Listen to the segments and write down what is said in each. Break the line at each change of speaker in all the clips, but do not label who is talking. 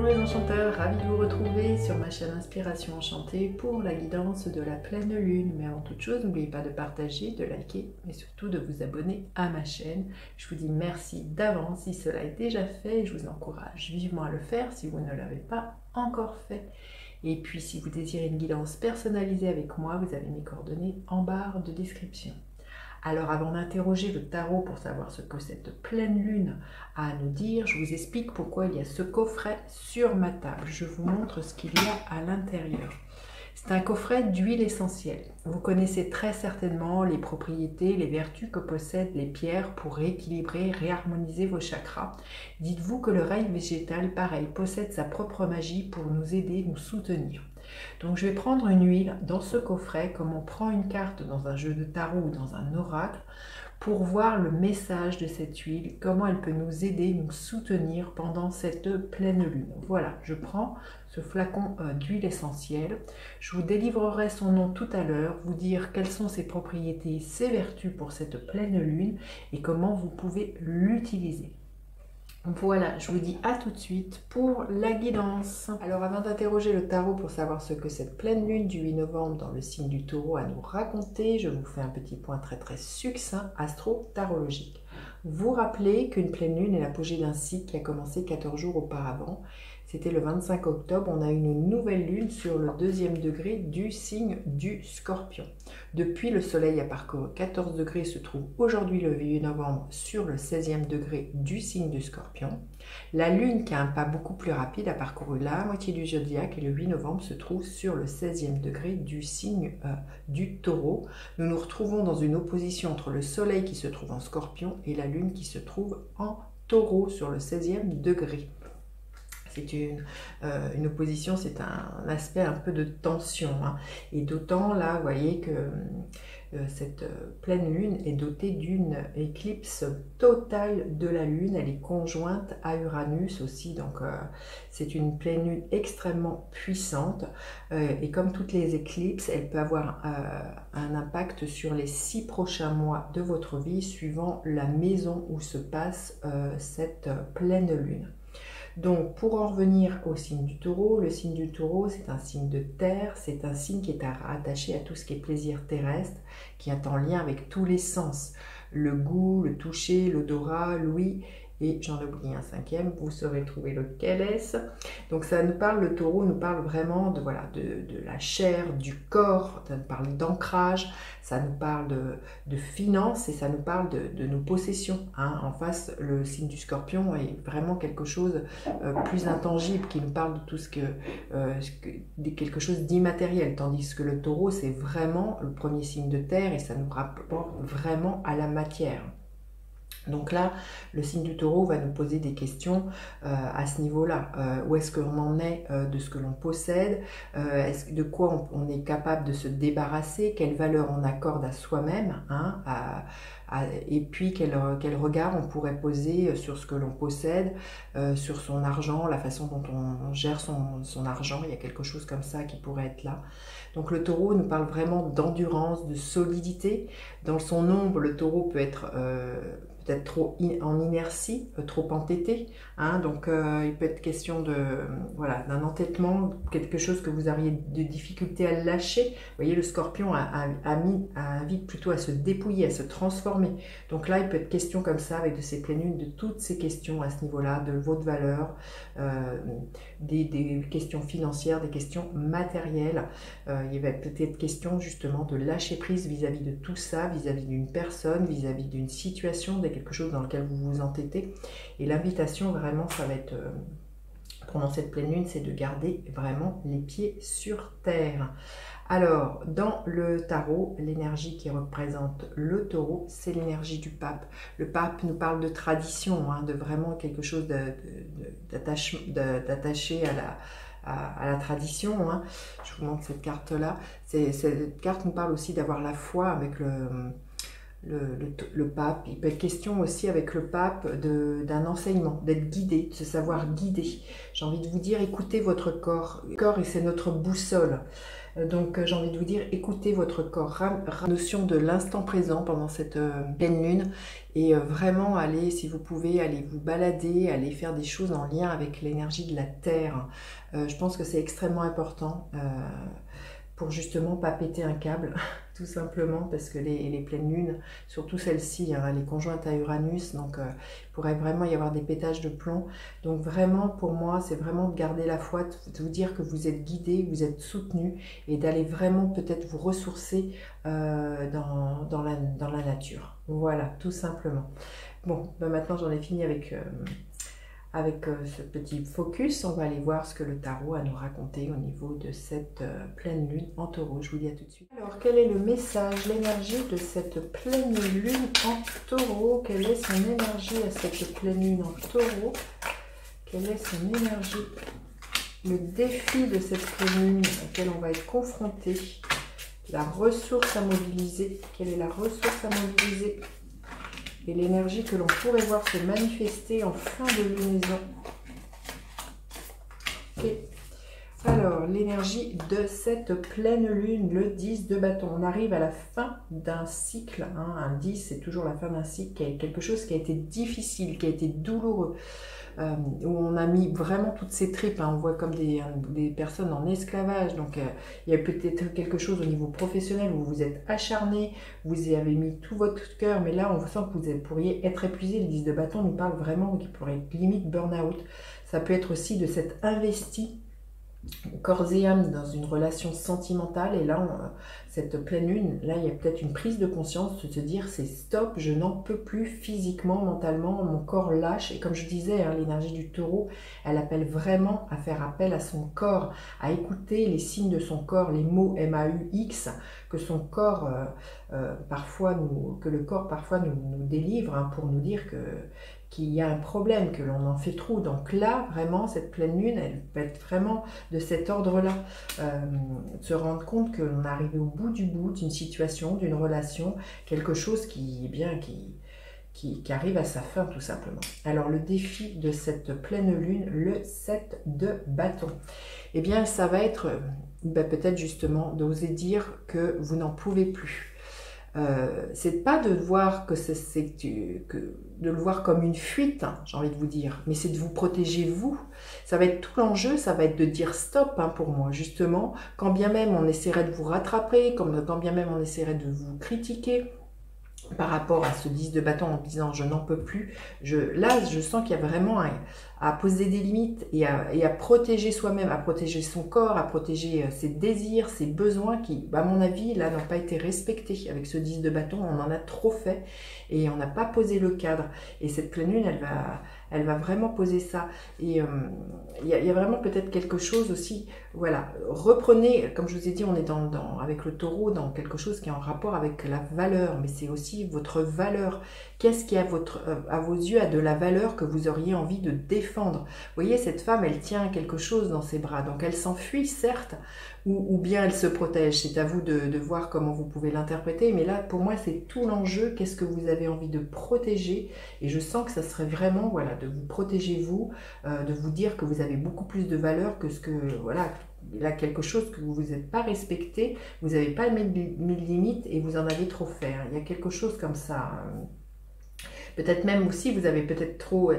Bonjour les enchanteurs, ravi de vous retrouver sur ma chaîne Inspiration Enchantée pour la guidance de la pleine lune. Mais avant toute chose, n'oubliez pas de partager, de liker, mais surtout de vous abonner à ma chaîne. Je vous dis merci d'avance si cela est déjà fait et je vous encourage vivement à le faire si vous ne l'avez pas encore fait. Et puis si vous désirez une guidance personnalisée avec moi, vous avez mes coordonnées en barre de description. Alors avant d'interroger le tarot pour savoir ce que cette pleine lune a à nous dire, je vous explique pourquoi il y a ce coffret sur ma table. Je vous montre ce qu'il y a à l'intérieur. C'est un coffret d'huile essentielle. Vous connaissez très certainement les propriétés, les vertus que possèdent les pierres pour rééquilibrer, réharmoniser vos chakras. Dites-vous que le règne végétal, pareil, possède sa propre magie pour nous aider, nous soutenir. Donc je vais prendre une huile dans ce coffret comme on prend une carte dans un jeu de tarot ou dans un oracle pour voir le message de cette huile, comment elle peut nous aider, nous soutenir pendant cette pleine lune. Voilà, je prends ce flacon d'huile essentielle. Je vous délivrerai son nom tout à l'heure, vous dire quelles sont ses propriétés, ses vertus pour cette pleine lune et comment vous pouvez l'utiliser. Voilà, je vous dis à tout de suite pour la guidance. Alors avant d'interroger le tarot pour savoir ce que cette pleine lune du 8 novembre dans le signe du taureau a nous raconter, je vous fais un petit point très succinct astro-tarologique. Vous rappelez qu'une pleine lune est l'apogée d'un cycle qui a commencé 14 jours auparavant. C'était le 25 octobre, on a une nouvelle lune sur le 2e degré du signe du Scorpion. Depuis, le soleil a parcouru 14 degrés et se trouve aujourd'hui le 8 novembre sur le 16e degré du signe du Scorpion. La lune, qui a un pas beaucoup plus rapide, a parcouru la moitié du zodiaque et le 8 novembre se trouve sur le 16e degré du signe du Taureau. Nous nous retrouvons dans une opposition entre le soleil qui se trouve en Scorpion et la lune qui se trouve en Taureau sur le 16e degré. C'est une opposition, c'est un aspect un peu de tension. Hein. Et d'autant là, vous voyez que cette pleine lune est dotée d'une éclipse totale de la lune. Elle est conjointe à Uranus aussi. Donc c'est une pleine lune extrêmement puissante. Et comme toutes les éclipses, elle peut avoir un impact sur les 6 prochains mois de votre vie, suivant la maison où se passe cette pleine lune. Donc, pour en revenir au signe du taureau, le signe du taureau, c'est un signe de terre, c'est un signe qui est attaché à tout ce qui est plaisir terrestre, qui est en lien avec tous les sens, le goût, le toucher, l'odorat, l'ouïe, et j'en ai oublié un 5e, vous saurez trouver lequel est-ce. Donc ça nous parle, le taureau nous parle vraiment de, voilà, de la chair, du corps, ça nous parle d'ancrage, ça nous parle de finances et ça nous parle de nos possessions. Hein. En face, le signe du Scorpion est vraiment quelque chose plus intangible, qui nous parle de tout ce quelque chose d'immatériel, tandis que le taureau, c'est vraiment le premier signe de terre et ça nous rapporte vraiment à la matière. Donc là, le signe du taureau va nous poser des questions à ce niveau-là. Où est-ce qu'on en est de ce que l'on possède, de quoi on est capable de se débarrasser, quelle valeur on accorde à soi-même, hein, et puis quel regard on pourrait poser sur ce que l'on possède, sur son argent, la façon dont on gère son argent. Il y a quelque chose comme ça qui pourrait être là. Donc le taureau nous parle vraiment d'endurance, de solidité. Dans son ombre, le taureau peut être peut-être trop en inertie, trop entêté. Hein, donc il peut être question voilà, d'un quelque chose que vous auriez de difficulté à lâcher. Vous voyez, le scorpion invite plutôt à se dépouiller, à se transformer. Donc là, il peut être question comme ça, avec de ces pleines lunes, de toutes ces questions à ce niveau-là, de votre valeur, des questions financières, des questions matérielles. Il va peut-être question justement de lâcher prise vis-à-vis de tout ça, vis-à-vis d'une personne, vis-à-vis d'une situation, quelque chose dans lequel vous vous entêtez. Et l'invitation, vraiment, ça va être, pendant cette pleine lune, c'est de garder vraiment les pieds sur terre. Alors, dans le tarot, l'énergie qui représente le taureau, c'est l'énergie du pape. Le pape nous parle de tradition, hein, de vraiment quelque chose d'attaché à la tradition. Hein. Je vous montre cette carte-là. Cette carte nous parle aussi d'avoir la foi avec le pape. Il peut être question aussi avec le pape d'un enseignement, d'être guidé, de se savoir guider. J'ai envie de vous dire, écoutez votre corps. Le corps, c'est notre boussole. Donc j'ai envie de vous dire, écoutez votre corps, notion de l'instant présent pendant cette pleine lune, et vraiment allez, si vous pouvez, aller vous balader, aller faire des choses en lien avec l'énergie de la Terre. Je pense que c'est extrêmement important pour justement pas péter un câble, tout simplement, parce que les pleines lunes, surtout celle-ci, hein, les conjointes à Uranus, donc il pourrait vraiment y avoir des pétages de plomb. Donc vraiment, pour moi, c'est vraiment de garder la foi, de vous dire que vous êtes guidé, vous êtes soutenu, et d'aller vraiment peut-être vous ressourcer dans la nature. Voilà, tout simplement. Bon, ben maintenant j'en ai fini avec ce petit focus. On va aller voir ce que le tarot a nous raconté au niveau de cette pleine lune en taureau. Je vous dis à tout de suite. Alors, quel est le message, l'énergie de cette pleine lune en taureau? Quelle est son énergie à cette pleine lune en taureau? Quelle est son énergie? Le défi de cette pleine lune auquel on va être confronté. La ressource à mobiliser. Quelle est la ressource à mobiliser? Et l'énergie que l'on pourrait voir se manifester en fin de lunaison. Ok. Alors, l'énergie de cette pleine lune, le 10 de bâton. On arrive à la fin d'un cycle. Hein. Un 10, c'est toujours la fin d'un cycle, qui est quelque chose qui a été difficile, qui a été douloureux. Où on a mis vraiment toutes ces tripes, hein. On voit comme des personnes en esclavage, donc il y a peut-être quelque chose au niveau professionnel où vous êtes acharné, vous y avez mis tout votre cœur, mais là on sent que vous pourriez être épuisé. Le 10 de bâton nous parle vraiment qu'il pourrait être limite burn-out. Ça peut être aussi de s'être investi corps et âme dans une relation sentimentale, et là cette pleine lune, là il y a peut-être une prise de conscience de se dire c'est stop, je n'en peux plus physiquement, mentalement, mon corps lâche. Et comme je disais, hein, l'énergie du taureau, elle appelle vraiment à faire appel à son corps, à écouter les signes de son corps, les mots MAUX que son corps que le corps parfois nous délivre, hein, pour nous dire qu'il y a un problème, que l'on en fait trop. Donc là, vraiment, cette pleine lune, elle peut être vraiment de cet ordre-là. Se rendre compte que l'on est arrivé au bout du bout d'une situation, d'une relation, quelque chose qui arrive à sa fin, tout simplement. Alors, le défi de cette pleine lune, le 7 de bâton, eh bien, ça va être peut-être justement d'oser dire que vous n'en pouvez plus. C'est pas de voir de le voir comme une fuite, hein, j'ai envie de vous dire, mais c'est de vous protéger vous. Ça va être tout l'enjeu, ça va être de dire stop, hein, pour moi, justement, quand bien même on essaierait de vous rattraper, quand bien même on essaierait de vous critiquer par rapport à ce 10 de bâton en disant je n'en peux plus. Là, je sens qu'il y a vraiment à poser des limites et à protéger soi-même, à protéger son corps, à protéger ses désirs, ses besoins qui, à mon avis, là, n'ont pas été respectés. Avec ce 10 de bâton, on en a trop fait et on n'a pas posé le cadre. Et cette pleine lune, elle va vraiment poser ça. Et il y a vraiment peut-être quelque chose aussi, voilà, reprenez, comme je vous ai dit, on est avec le taureau dans quelque chose qui est en rapport avec la valeur, mais c'est aussi votre valeur. Qu'est-ce qui, à vos yeux, a de la valeur que vous auriez envie de défendre? Vous voyez, cette femme, elle tient quelque chose dans ses bras, donc elle s'enfuit, certes, ou bien elle se protège. C'est à vous de voir comment vous pouvez l'interpréter, mais là, pour moi, c'est tout l'enjeu. Qu'est-ce que vous avez envie de protéger? Et je sens que ça serait vraiment, voilà, de vous protéger vous, de vous dire que vous avez beaucoup plus de valeur que ce que, voilà, il y a quelque chose que vous n'êtes pas respecté, vous n'avez pas mis de limites et vous en avez trop fait. Il y a quelque chose comme ça. Peut-être même aussi, vous avez peut-être trop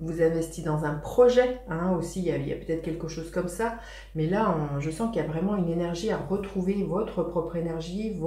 vous investi dans un projet, hein, aussi, il y a peut-être quelque chose comme ça. Mais là, je sens qu'il y a vraiment une énergie à retrouver, votre propre énergie,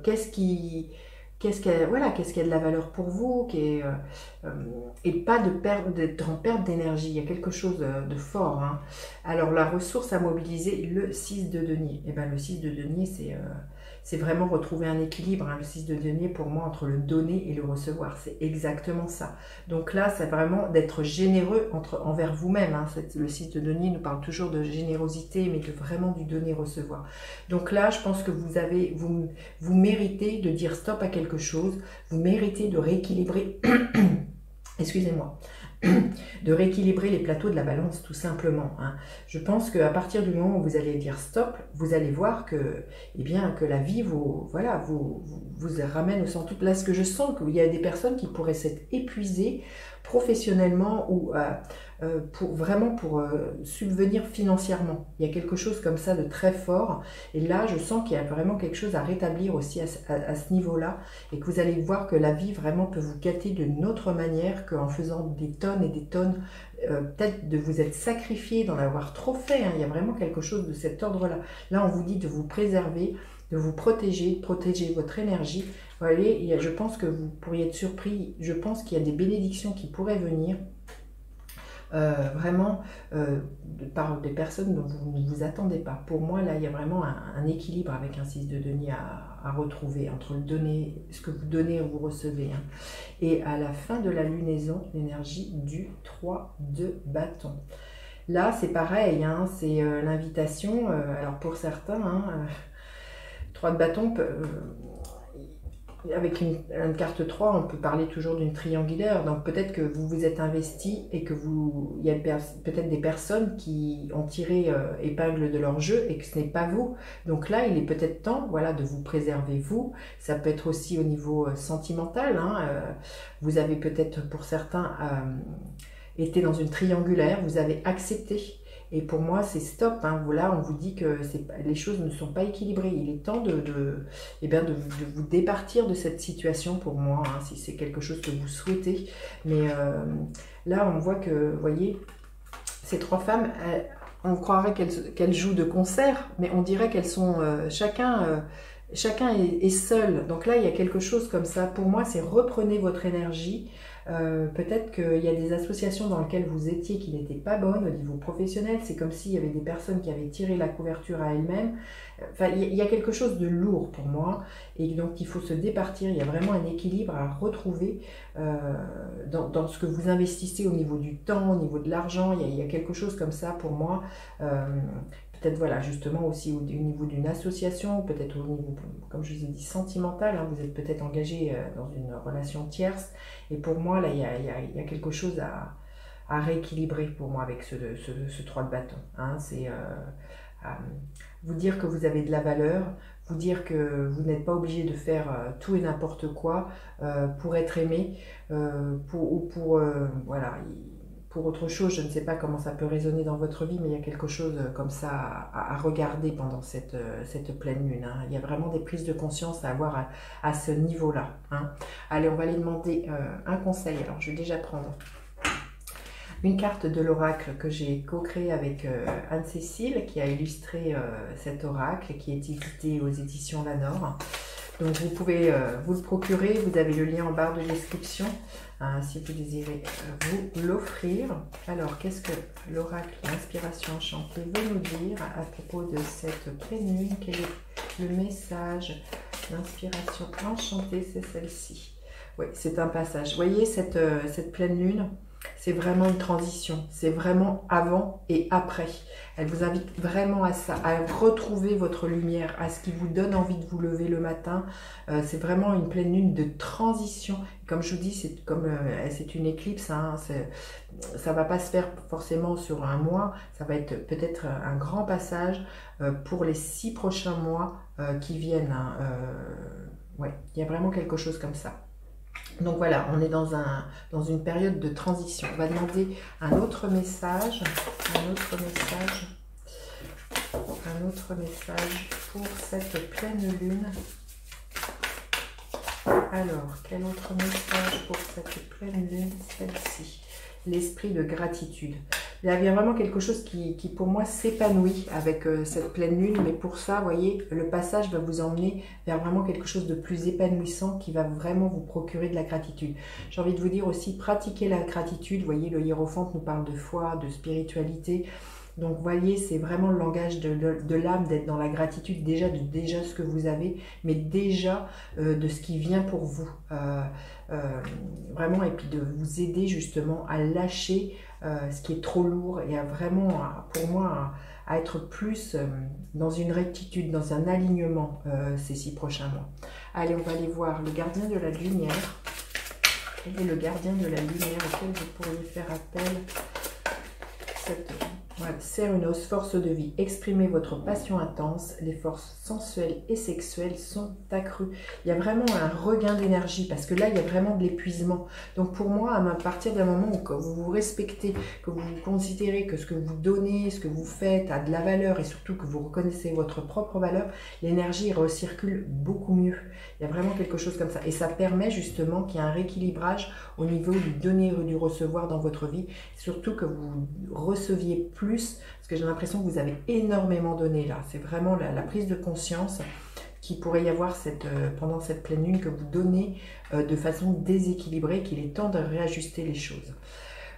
qu'est-ce qui a de la valeur pour vous, et pas d'être en perte d'énergie. Il y a quelque chose de fort, hein. Alors, la ressource à mobiliser, le 6 de denier. Et ben, le 6 de denier, c'est vraiment retrouver un équilibre, hein. Le 6 de denier, pour moi, entre le donner et le recevoir, c'est exactement ça. Donc là, c'est vraiment d'être généreux envers vous-même, hein. Le 6 de denier nous parle toujours de générosité, mais vraiment du donner-recevoir. Donc là, je pense que vous méritez de dire stop à quelque chose, vous méritez de rééquilibrer, excusez-moi, de rééquilibrer les plateaux de la balance, tout simplement, hein. Je pense qu'à partir du moment où vous allez dire stop, vous allez voir que, que la vie vous ramène au centre. Là, ce que je sens, qu'il y a des personnes qui pourraient s'être épuisées professionnellement ou vraiment pour subvenir financièrement. Il y a quelque chose comme ça de très fort. Et là, je sens qu'il y a vraiment quelque chose à rétablir aussi à ce niveau-là. Et que vous allez voir que la vie vraiment peut vous gâter d'une autre manière qu'en faisant des tonnes et des tonnes. Peut-être de vous être sacrifié, d'en avoir trop fait. Hein. Il y a vraiment quelque chose de cet ordre-là. Là, on vous dit de vous préserver, de vous protéger, de protéger votre énergie. Vous voyez, je pense que vous pourriez être surpris. Je pense qu'il y a des bénédictions qui pourraient venir. Vraiment par des personnes dont vous ne vous attendez pas. Pour moi, là, il y a vraiment un équilibre avec un 6 de denier à retrouver entre le donner, ce que vous donnez et vous recevez. Hein. Et à la fin de la lunaison, l'énergie du 3 de bâton. Là, c'est pareil, hein, c'est l'invitation. Alors pour certains, 3 de bâton avec une carte 3, on peut parler toujours d'une triangulaire. Donc peut-être que vous vous êtes investi et que il y a peut-être des personnes qui ont tiré épingle de leur jeu et que ce n'est pas vous. Donc là, il est peut-être temps, voilà, de vous préserver vous. Ça peut être aussi au niveau sentimental. Hein. Vous avez peut-être pour certains été dans une triangulaire, vous avez accepté. Et pour moi, c'est stop. Hein. Là, on vous dit que les choses ne sont pas équilibrées. Il est temps de vous départir de cette situation pour moi, hein, si c'est quelque chose que vous souhaitez. Mais là, on voit que, vous voyez, ces 3 femmes, on croirait qu'elles jouent de concert, mais on dirait qu'elles sont chacun est seul. Donc là, il y a quelque chose comme ça. Pour moi, c'est reprenez votre énergie. Peut-être qu'il y a des associations dans lesquelles vous étiez qui n'étaient pas bonnes au niveau professionnel. C'est comme s'il y avait des personnes qui avaient tiré la couverture à elles-mêmes. Enfin, il y a quelque chose de lourd pour moi. Et donc, il faut se départir. Il y a vraiment un équilibre à retrouver dans ce que vous investissez au niveau du temps, au niveau de l'argent. Il y a quelque chose comme ça pour moi. Peut-être, voilà, justement aussi au niveau d'une association, peut-être au niveau, comme je vous ai dit, sentimental. Hein, vous êtes peut-être engagé dans une relation tierce. Et pour moi, là, il y a quelque chose à rééquilibrer pour moi avec ce 3 de bâton. Hein, c'est vous dire que vous avez de la valeur, vous dire que vous n'êtes pas obligé de faire tout et n'importe quoi pour être aimé, voilà. Pour autre chose, je ne sais pas comment ça peut résonner dans votre vie, mais il y a quelque chose comme ça à regarder pendant cette pleine lune. Hein. Il y a vraiment des prises de conscience à avoir à ce niveau-là. Hein. Allez, on va aller demander un conseil. Alors, je vais déjà prendre une carte de l'oracle que j'ai co-créée avec Anne-Cécile, qui a illustré cet oracle, qui est édité aux éditions Lanor. Donc, vous pouvez vous le procurer. Vous avez le lien en barre de description. Si vous désirez vous l'offrir. Alors, qu'est-ce que l'oracle Inspiration Enchantée veut nous dire à propos de cette pleine lune? Quel est le message d'Inspiration Enchantée? C'est celle-ci. Oui, c'est un passage. Vous voyez, cette pleine lune, c'est vraiment une transition. C'est vraiment avant et après. Elle vous invite vraiment à ça, à retrouver votre lumière, à ce qui vous donne envie de vous lever le matin. C'est vraiment une pleine lune de transition. Comme je vous dis, c'est une éclipse. Hein, ça va pas se faire forcément sur un mois. Ça va être peut-être un grand passage pour les 6 prochains mois qui viennent. Hein, ouais, il y a vraiment quelque chose comme ça. Donc voilà, on est dans une période de transition. On va demander un autre message pour cette pleine lune. Alors, quel autre message pour cette pleine lune? Celle-ci, l'esprit de gratitude. Il y a vraiment quelque chose qui pour moi s'épanouit avec cette pleine lune, mais pour ça, vous voyez, le passage va vous emmener vers vraiment quelque chose de plus épanouissant qui va vraiment vous procurer de la gratitude. J'ai envie de vous dire aussi, pratiquez la gratitude. Vous voyez, le hiérophante nous parle de foi, de spiritualité. Donc, vous voyez, c'est vraiment le langage de l'âme, d'être dans la gratitude déjà de ce que vous avez, mais déjà de ce qui vient pour vous. Vraiment, et puis de vous aider justement à lâcher ce qui est trop lourd et à vraiment, pour moi, à être plus dans une rectitude, dans un alignement ces 6 prochains mois. Allez, on va aller voir le gardien de la lumière. Quel est le gardien de la lumière auquel vous pourriez faire appel Voilà, serre une os, force de vie. Exprimez votre passion intense. Les forces sensuelles et sexuelles sont accrues. Il y a vraiment un regain d'énergie parce que là, il y a vraiment de l'épuisement. Donc pour moi, à partir d'un moment où vous vous respectez, que vous considérez que ce que vous donnez, ce que vous faites a de la valeur et surtout que vous reconnaissez votre propre valeur, l'énergie recircule beaucoup mieux. Il y a vraiment quelque chose comme ça. Et ça permet justement qu'il y ait un rééquilibrage au niveau du donner et du recevoir dans votre vie. Surtout que vous receviez plus, parce que j'ai l'impression que vous avez énormément donné là. C'est vraiment la prise de conscience qu'il pourrait y avoir pendant cette pleine lune, que vous donnez de façon déséquilibrée, qu'il est temps de réajuster les choses.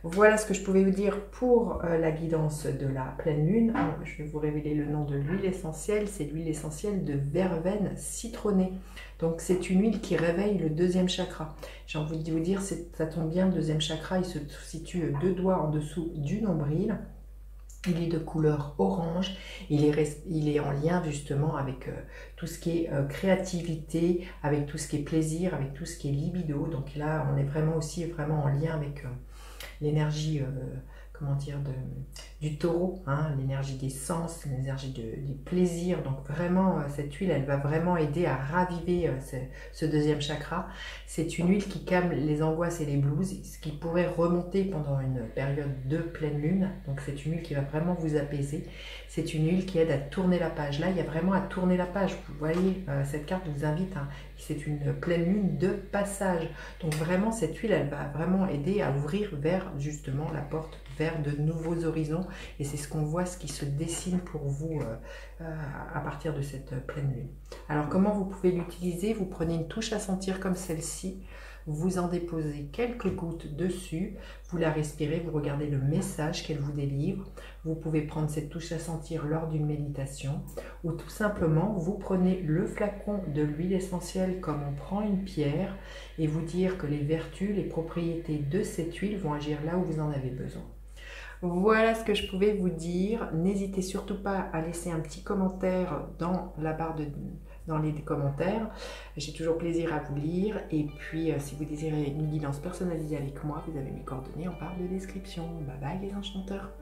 Voilà ce que je pouvais vous dire pour la guidance de la pleine lune. Alors, je vais vous révéler le nom de l'huile essentielle. C'est l'huile essentielle de verveine citronnée. Donc c'est une huile qui réveille le deuxième chakra. J'ai envie de vous dire, ça tombe bien, le deuxième chakra, il se situe 2 doigts en dessous du nombril. Il est de couleur orange, il est en lien justement avec tout ce qui est créativité, avec tout ce qui est plaisir, avec tout ce qui est libido. Donc là, on est vraiment en lien avec l'énergie, comment dire, du taureau, hein, l'énergie des sens, l'énergie du plaisir. Donc vraiment, cette huile, elle va vraiment aider à raviver ce deuxième chakra. C'est une huile qui calme les angoisses et les blues, ce qui pourrait remonter pendant une période de pleine lune. Donc c'est une huile qui va vraiment vous apaiser. C'est une huile qui aide à tourner la page. Là, il y a vraiment à tourner la page. Vous voyez, cette carte vous invite, hein, c'est une pleine lune de passage. Donc vraiment, cette huile, elle va vraiment aider à ouvrir vers justement la porte vers de nouveaux horizons. Et c'est ce qu'on voit, ce qui se dessine pour vous à partir de cette pleine lune. Alors comment vous pouvez l'utiliser? Vous prenez une touche à sentir comme celle-ci, vous en déposez quelques gouttes dessus, vous la respirez, vous regardez le message qu'elle vous délivre. Vous pouvez prendre cette touche à sentir lors d'une méditation ou tout simplement vous prenez le flacon de l'huile essentielle comme on prend une pierre et vous dire que les vertus, les propriétés de cette huile vont agir là où vous en avez besoin. Voilà ce que je pouvais vous dire. N'hésitez surtout pas à laisser un petit commentaire dans la barre dans les commentaires. J'ai toujours plaisir à vous lire. Et puis, si vous désirez une guidance personnalisée avec moi, vous avez mes coordonnées en barre de description. Bye bye les enchanteurs.